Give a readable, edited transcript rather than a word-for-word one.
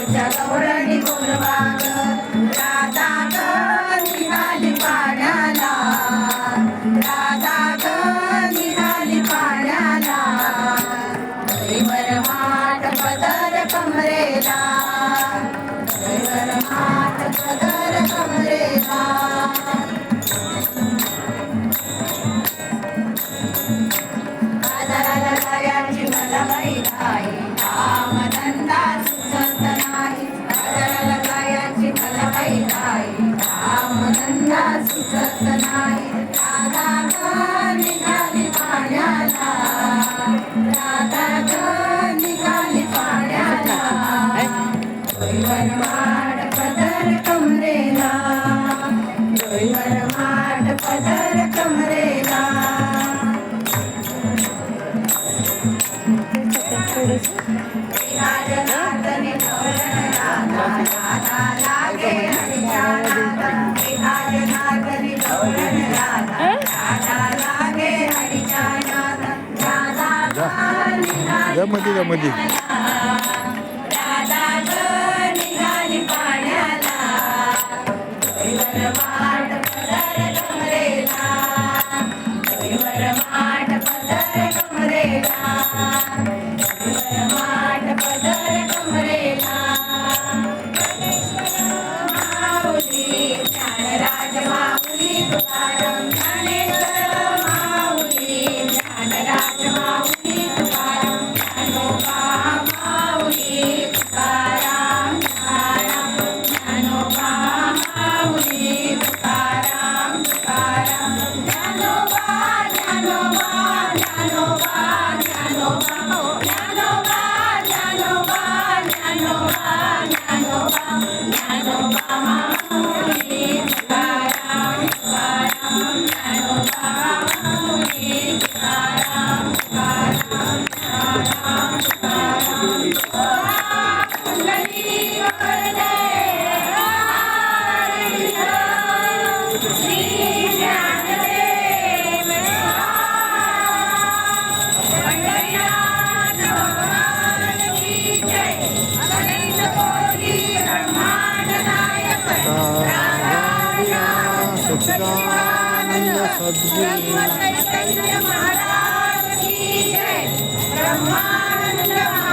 गोच्या गौरणी गोरवाग राधा ग निघाली पाण्याला राधा ग निघाली पाण्याला गैवर माठ पदर कमरेला गैवर माठ पदर कमरेला बाजाराला जायची मला बाई घाई कामधंदा सुचत नाही बाजाराला जायची मला बाई घाई कामधंदा सुचत नाही राधा ग निघाली पाण्याला राधा ग निघाली पाण्याला गैवर माठ पदर कमरेला गैवर माठ पदर कमरेला राजनाथनी धोरण राधा राधा लागे हरिच्या नादात राजनाथनी धोरण राधा राधा लागे हरिच्या नादात राधा निघाली राधा ग निघाली पाण्याला गैवर माठ पदर कमरेला गैवर माठ पदर कमरेला माठ पदर कमरेला माऊली ज्ञानराज माऊली तुकाराम ज्ञानेश्वर माऊली ज्ञानराज माऊली तुकाराम ज्ञानोबा माऊली तुकाराम तुकाराम ज्ञानोबा माऊली तुकाराम तुकाराम ज्ञानोबा ज्ञानोबा ज्ञानोबा ज्ञानोबा सच्चिदानंद सद्गुरु महाराज की जय ब्रह्मानंद